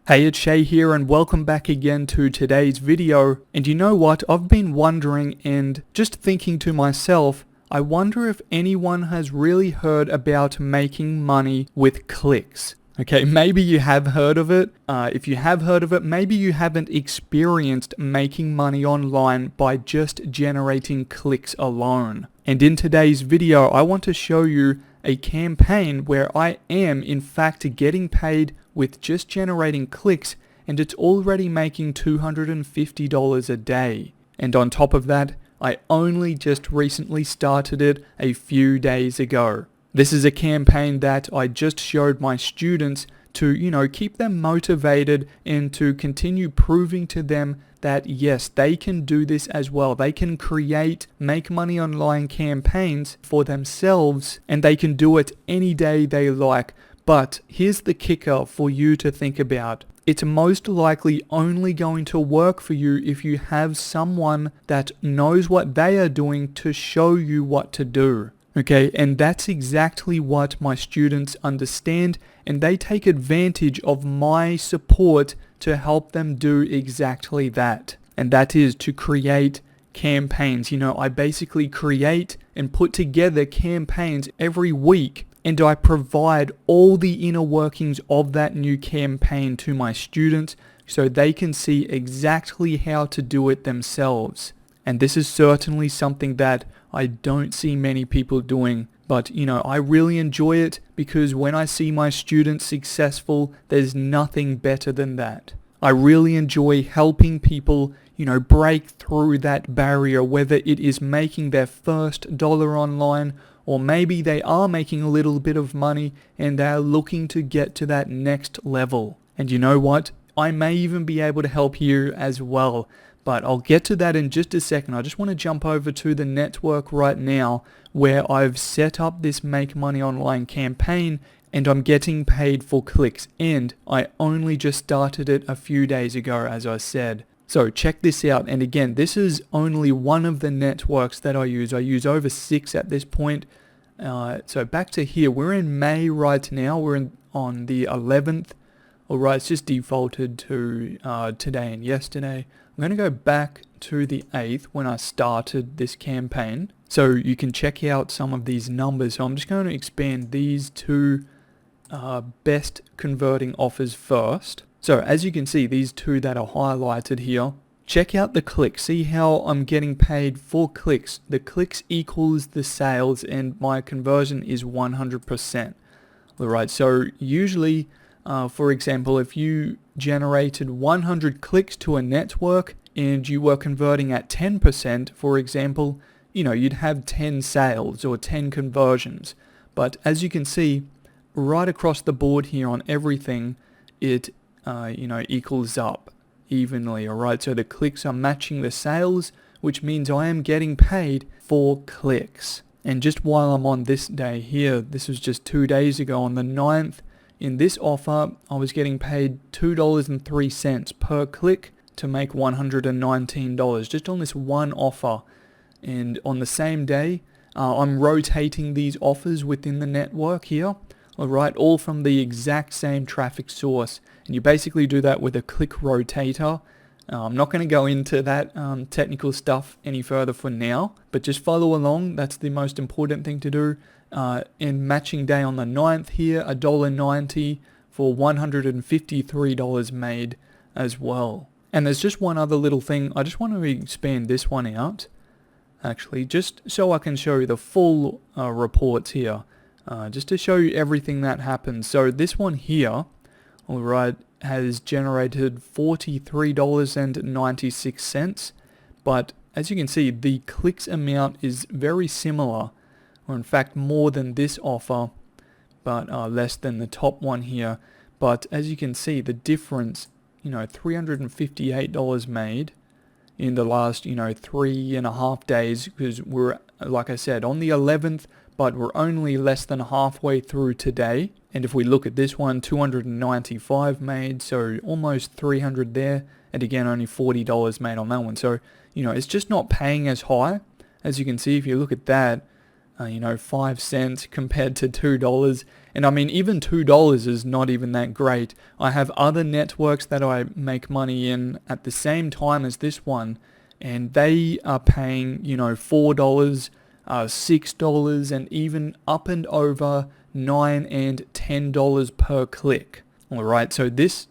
Hey, it's Shay here and welcome back again to today's video. And you know what? I've been wondering and just thinking to myself, I wonder if anyone has really heard about making money with clicks. Okay, maybe you have heard of it. If you have heard of it, maybe you haven't experienced making money online by just generating clicks alone. And in today's video, I want to show you a campaign where I am in fact getting paid with just generating clicks, and it's already making $250 a day. And on top of that, I only just recently started it a few days ago. This is a campaign that I just showed my students to, keep them motivated and to continue proving to them that yes, they can do this as well. They can create, make money online campaigns for themselves, and they can do it any day they like. But here's the kicker for you to think about. It's most likely only going to work for you if you have someone that knows what they are doing to show you what to do. Okay, and that's exactly what my students understand, and they take advantage of my support to help them do exactly that. And that is to create campaigns. I basically create and put together campaigns every week, and I provide all the inner workings of that new campaign to my students so they can see exactly how to do it themselves. And this is certainly something that I don't see many people doing, but I really enjoy it because when I see my students successful, there's nothing better than that. I really enjoy helping people, break through that barrier, whether it is making their first dollar online, or maybe they are making a little bit of money and they're looking to get to that next level. And you know what? I may even be able to help you as well. But I'll get to that in just a second. I just want to jump over to the network right now where I've set up this Make Money Online campaign and I'm getting paid for clicks. And I only just started it a few days ago, as I said. So check this out. And again, this is only one of the networks that I use. I use over 6 at this point. So back to here. We're in May right now. We're on the 11th. Alright, it's just defaulted to today and yesterday. I'm going to go back to the 8th when I started this campaign. So you can check out some of these numbers. So I'm just going to expand these two best converting offers first. So as you can see, these two that are highlighted here, check out the clicks. See how I'm getting paid for clicks. The clicks equals the sales and my conversion is 100%. Alright, so usually for example, if you generated 100 clicks to a network and you were converting at 10%, for example, you'd have 10 sales or 10 conversions. But as you can see, right across the board here on everything, it, equals up evenly, alright? So the clicks are matching the sales, which means I am getting paid for clicks. And just while I'm on this day here, this was just 2 days ago on the 9th, in this offer, I was getting paid $2.03 per click to make $119 just on this one offer. And on the same day, I'm rotating these offers within the network here, alright, all from the exact same traffic source. And you basically do that with a click rotator. I'm not going to go into that technical stuff any further for now, but just follow along. That's the most important thing to do. In matching day on the 9th here, $1.90 for $153 made as well. And there's just one other little thing. I just want to expand this one out, actually, just so I can show you the full reports here, just to show you everything that happens. So this one here, alright, has generated $43.96, but as you can see, the clicks amount is very similar, or in fact more than this offer, but less than the top one here. But as you can see, the difference, $358 made in the last, 3.5 days, because we're, like I said, on the 11th, but we're only less than halfway through today. And if we look at this one, 295 made, so almost 300 there, and again only $40 made on that one. So it's just not paying as high. As you can see, if you look at that, 5 cents compared to $2. And I mean, even $2 is not even that great. I have other networks that I make money in at the same time as this one, and they are paying, $4, $6, and even up and over $9 and $10 per click. Alright, so this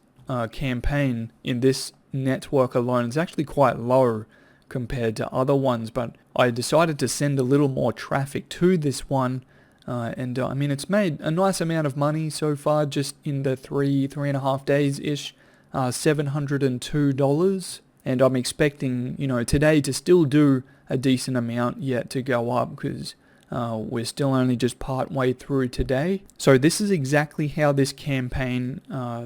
campaign in this network alone is actually quite low compared to other ones, but I decided to send a little more traffic to this one, and I mean, it's made a nice amount of money so far, just in the three and a half days ish, $702, and I'm expecting today to still do a decent amount yet to go up, because we're still only just part way through today. So this is exactly how this campaign,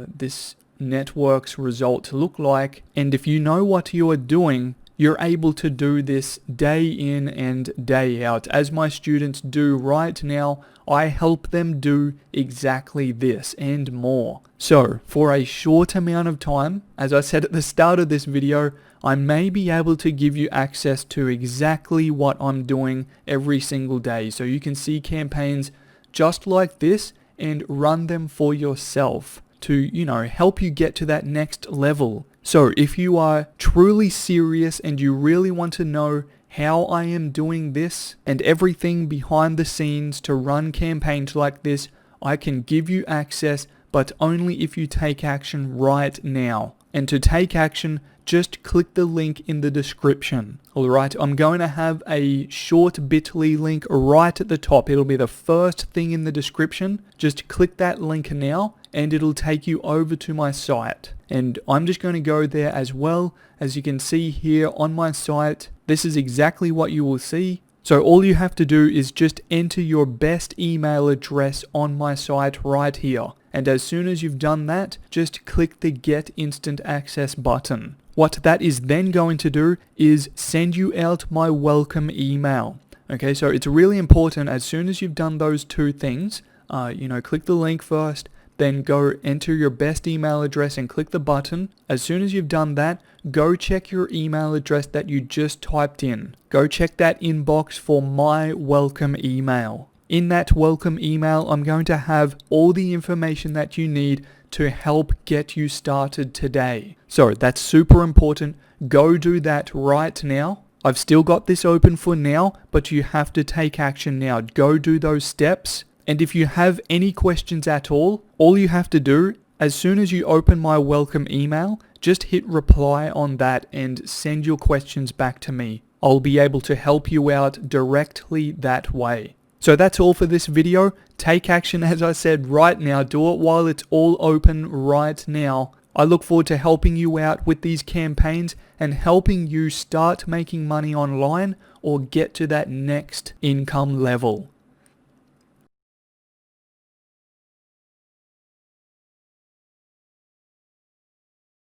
this network's results look like, and if you know what you are doing, you're able to do this day in and day out. As my students do right now, I help them do exactly this and more. So for a short amount of time, as I said at the start of this video, I may be able to give you access to exactly what I'm doing every single day. So you can see campaigns just like this and run them for yourself to, help you get to that next level. So if you are truly serious and you really want to know how I am doing this and everything behind the scenes to run campaigns like this, I can give you access, but only if you take action right now. And to take action, just click the link in the description. Alright, I'm going to have a short bit.ly link right at the top. It'll be the first thing in the description. Just click that link now and it'll take you over to my site. And I'm just going to go there as well. As you can see here on my site, this is exactly what you will see. So all you have to do is just enter your best email address on my site right here. And as soon as you've done that, just click the Get Instant Access button. What that is then going to do is send you out my welcome email. Okay, so it's really important as soon as you've done those two things, click the link first, then go enter your best email address and click the button. As soon as you've done that, go check your email address that you just typed in. Go check that inbox for my welcome email. In that welcome email, I'm going to have all the information that you need to help get you started today. So that's super important. Go do that right now. I've still got this open for now, but you have to take action now. Go do those steps. And if you have any questions at all you have to do, as soon as you open my welcome email, just hit reply on that and send your questions back to me. I'll be able to help you out directly that way. So that's all for this video. Take action, as I said, right now. Do it while it's all open right now. I look forward to helping you out with these campaigns and helping you start making money online or get to that next income level.